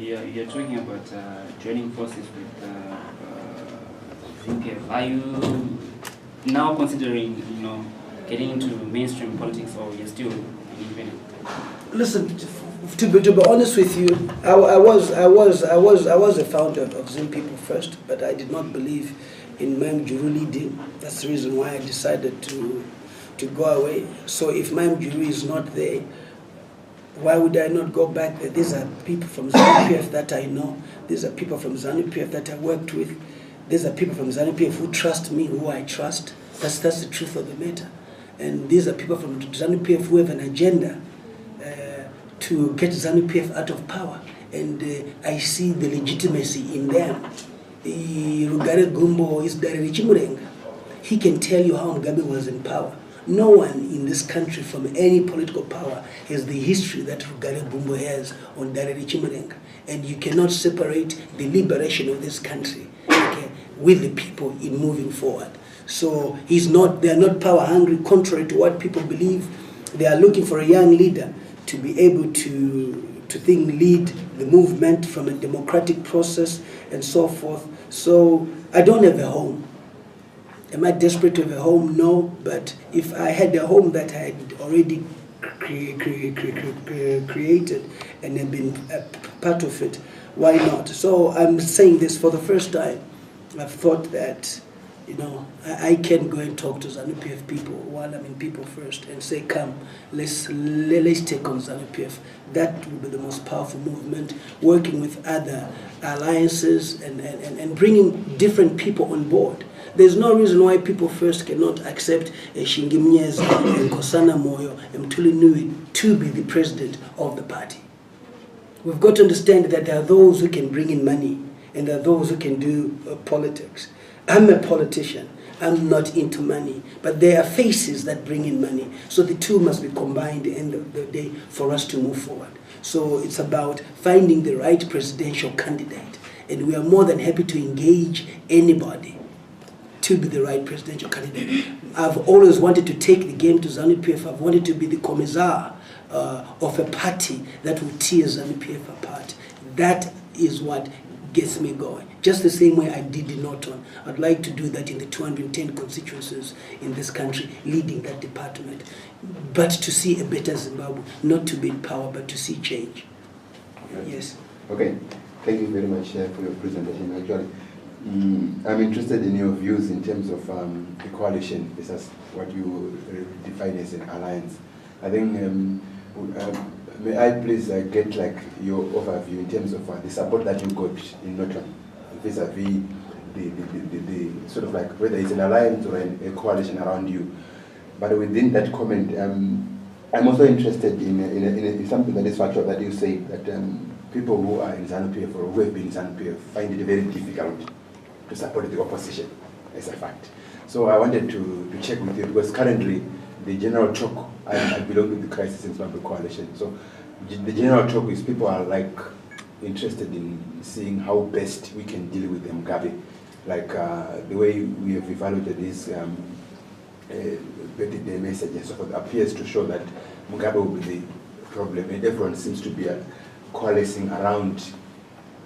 you're talking about joining forces with Zanu-pf. Are you now considering, getting into mainstream politics, or you're still independent? Listen, to be honest with you, I was a founder of Zim People First, but I did not believe in Ma'am Juru leading. That's the reason why I decided to go away. So if Ma'am Juru is not there, why would I not go back there? These are people from Zanu-pf that I know. These are people from Zanu-pf that I worked with. These are people from Zanu-pf who trust me, who I trust. That's the truth of the matter. And these are people from Zanu-pf who have an agenda to get Zanu-pf out of power. And I see the legitimacy in them. Gumbo is he can tell you how Mugabe was in power. No one in this country from any political power has the history that Rugare Gumbo has on Darere Chimurenga. And you cannot separate the liberation of this country, okay, with the people in moving forward. So they are not power hungry, contrary to what people believe. They are looking for a young leader to be able to lead the movement from a democratic process and so forth. So I don't have a home. Am I desperate to have a home? No, but if I had a home that I had already created and had been a part of it, why not? So I'm saying this for the first time. I've thought that, I can go and talk to Zanu-pf people while I'm in People First and say, come, let's take on Zanu-pf. That would be the most powerful movement, working with other alliances and bringing different people on board. There's no reason why People First cannot accept Shingimnyezi and Kosana Moyo and Mtuli Nui to be the president of the party. We've got to understand that there are those who can bring in money and there are those who can do politics. I'm a politician. I'm not into money. But there are faces that bring in money. So the two must be combined at the end of the day for us to move forward. So it's about finding the right presidential candidate. And we are more than happy to engage anybody to be the right presidential candidate. I've always wanted to take the game to Zanu-pf. I've wanted to be the commissar of a party that will tear Zanu-pf apart. That is what gets me going. Just the same way I did in Norton. I'd like to do that in the 210 constituencies in this country, leading that department. But to see a better Zimbabwe, not to be in power, but to see change. Okay. Yes. Okay. Thank you very much for your presentation. Actually, I'm interested in your views in terms of the coalition. This is what you define as an alliance. I think, may I please get your overview in terms of the support that you got in Norton vis-a-vis the sort of whether it's an alliance or a coalition around you. But within that comment, I'm also interested in something that is factual that you say, that people who are in Zanu-pf or who have been in Zanu-pf find it very difficult to support the opposition as a fact. So I wanted to check with you, because currently the general talk, I belong to the Crisis in Zimbabwe Coalition, so the general talk is people are interested in seeing how best we can deal with Mugabe, the way we have evaluated his birthday message and so forth appears to show that Mugabe will be the problem, and everyone seems to be coalescing around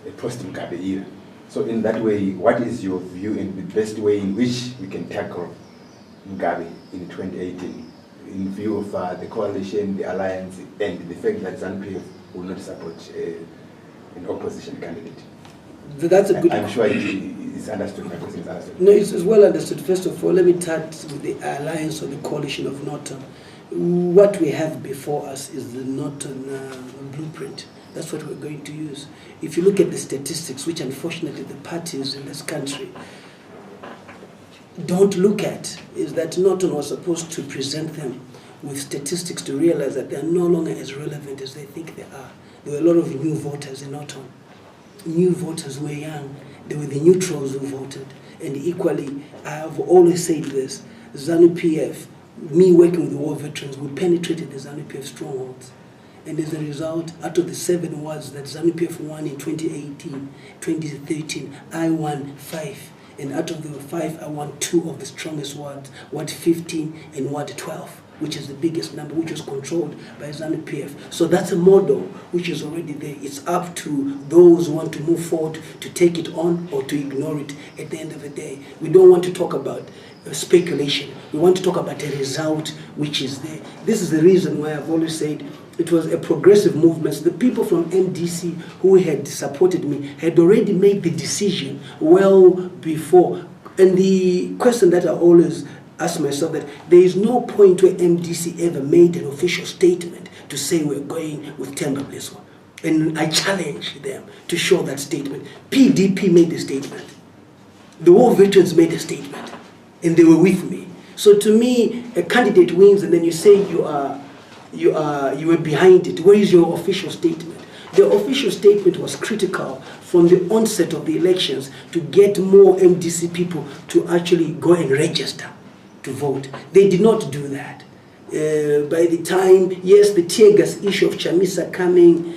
a post-Mugabe era. So in that way, what is your view in the best way in which we can tackle Mugabe in 2018, in view of the coalition, the alliance, and the fact that Zanu-pf will not support an opposition candidate? That's a good. I'm sure it's understood. My question is understood. No, it's well understood. First of all, let me start with the alliance or the coalition of Norton. What we have before us is the Norton blueprint. That's what we're going to use. If you look at the statistics, which unfortunately the parties in this country don't look at, is that Norton was supposed to present them with statistics to realize that they are no longer as relevant as they think they are. There were a lot of new voters in Norton. New voters were young. They were the neutrals who voted. And equally, I have always said this, Zanu-pf, me working with the war veterans, we penetrated the Zanu-pf strongholds. And as a result, out of the 7 wards that Zanu-pf won in 2018, 2013, I won 5. And out of the 5, I won 2 of the strongest wards, Ward 15 and Ward 12, which is the biggest number, which was controlled by Zanu-pf. So that's a model which is already there. It's up to those who want to move forward to take it on or to ignore it at the end of the day. We don't want to talk about speculation. We want to talk about a result which is there. This is the reason why I've always said it was a progressive movement. The people from MDC who had supported me had already made the decision well before. And the question that I always ask myself, that there is no point where MDC ever made an official statement to say we're going with Temba Mliswa. And I challenge them to show that statement. PDP made the statement. The war veterans made a statement. And they were with me. So to me, a candidate wins and then you say you were behind it. Where is your official statement? The official statement was critical from the onset of the elections to get more MDC people to actually go and register to vote. They did not do that. By the time, yes, the tear gas issue of Chamisa coming,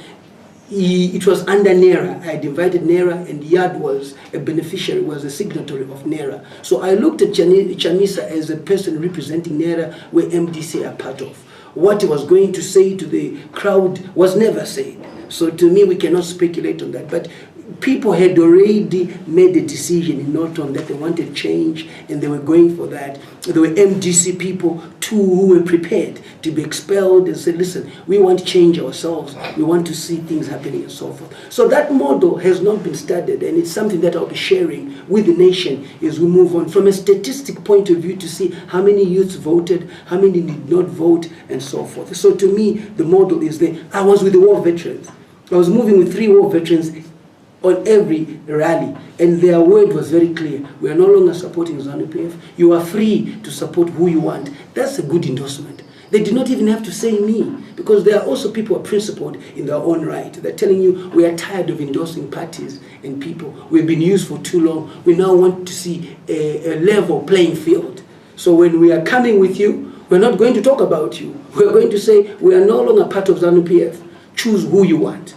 it was under NERA. I had invited NERA and Yad was a beneficiary, was a signatory of NERA. So I looked at Chamisa as a person representing NERA where MDC are part of. What he was going to say to the crowd was never said. So to me, we cannot speculate on that. But people had already made a decision in Norton that they wanted change and they were going for that. There were MDC people too who were prepared to be expelled and said, listen, we want to change ourselves. We want to see things happening and so forth. So that model has not been studied and it's something that I'll be sharing with the nation as we move on from a statistic point of view to see how many youths voted, how many did not vote and so forth. So to me, the model is there. I was with the war veterans. I was moving with 3 war veterans on every rally, and their word was very clear. We are no longer supporting Zanu-pf. You are free to support who you want. That's a good endorsement. They did not even have to say me, because there are also people who are principled in their own right. They're telling you, we are tired of endorsing parties and people. We've been used for too long. We now want to see a level playing field. So when we are coming with you, we're not going to talk about you. We're going to say, we are no longer part of Zanu-pf. Choose who you want.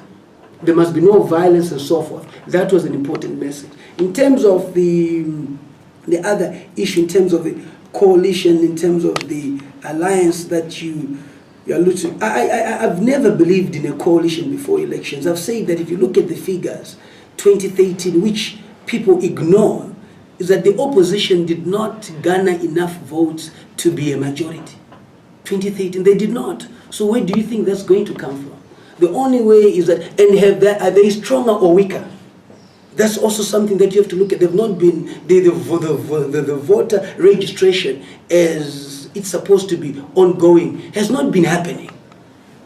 There must be no violence and so forth. That was an important message. In terms of the other issue, in terms of the coalition, in terms of the alliance that you are looking, I've never believed in a coalition before elections. I've said that if you look at the figures, 2013, which people ignore, is that the opposition did not garner enough votes to be a majority. 2013, they did not. So where do you think that's going to come from? The only way is that, and are they stronger or weaker? That's also something that you have to look at. They've not been, the voter registration as it's supposed to be ongoing has not been happening.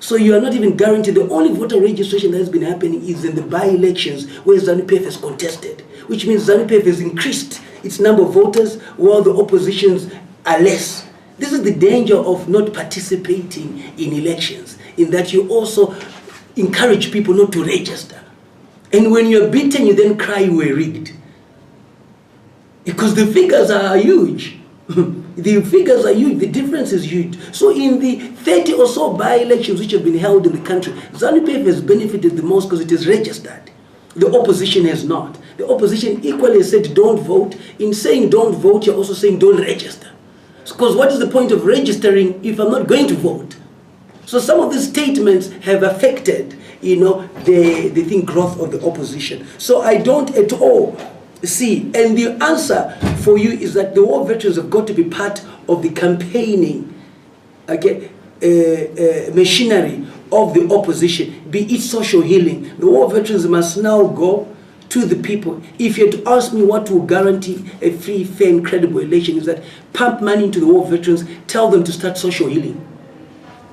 So you are not even guaranteed. The only voter registration that has been happening is in the by-elections where Zanu-pf has contested, which means Zanu-pf has increased its number of voters while the oppositions are less. This is the danger of not participating in elections, in that you also encourage people not to register. And when you're beaten, you then cry you were rigged. Because the figures are huge. The figures are huge, the difference is huge. So in the 30 or so by-elections which have been held in the country, Zanu-pf has benefited the most because it is registered. The opposition has not. The opposition equally has said don't vote. In saying don't vote, you're also saying don't register. Because what is the point of registering if I'm not going to vote? So some of these statements have affected, the growth of the opposition. So I don't at all see, and the answer for you is that the war veterans have got to be part of the campaigning, machinery of the opposition, be it social healing. The war veterans must now go to the people. If you had to ask me what will guarantee a free, fair, and credible election, is that pump money into the war veterans, tell them to start social healing.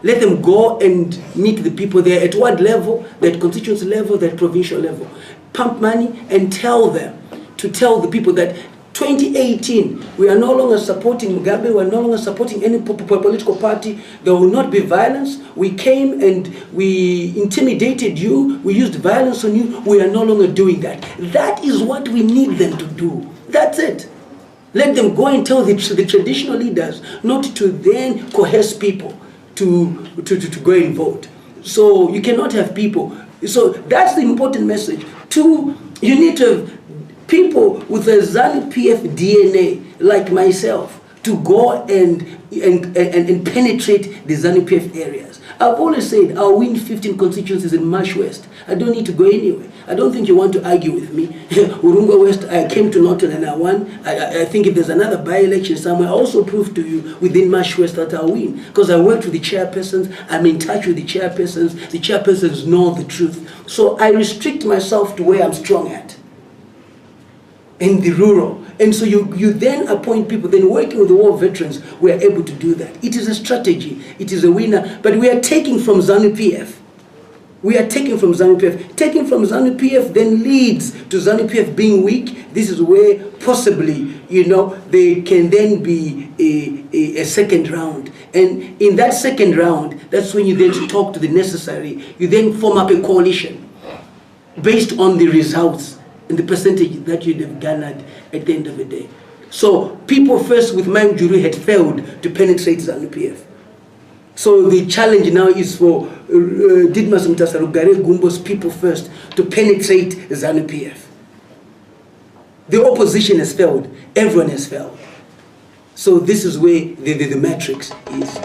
Let them go and meet the people there at what level, that constituency level, that provincial level. Pump money and tell them, to tell the people that 2018, we are no longer supporting Mugabe, we are no longer supporting any political party. There will not be violence. We came and we intimidated you, we used violence on you. We are no longer doing that. That is what we need them to do. That's it. Let them go and tell the traditional leaders not to then coerce people to go and vote. So you cannot have people. So that's the important message. 2, you need to have people with a Zanu-pf DNA, like myself, to go and penetrate the Zanu-pf areas. I've always said I'll win 15 constituencies in Marsh West. I don't need to go anywhere. I don't think you want to argue with me. Urunga West, I came to Norton and I won. I think if there's another by-election somewhere, I also prove to you within Marsh West that I'll win. Because I worked with the chairpersons, I'm in touch with the chairpersons know the truth. So I restrict myself to where I'm strong at, in the rural. And so you then appoint people, then working with the war veterans, we are able to do that. It is a strategy, it is a winner, but we are taking from Zanu-pf. We are taking from Zanu-pf. Taking from Zanu-pf then leads to Zanu-pf being weak. This is where possibly, you know, there can then be a second round. And in that second round, that's when you then talk to the necessary. You then form up a coalition based on the results and the percentage that you'd have garnered at the end of the day. So people first with Maim Juru had failed to penetrate Zanu-pf. So the challenge now is for Didmas Mutasa Gumbo's people first to penetrate Zanu-pf. The opposition has failed. Everyone has failed. So this is where the matrix is.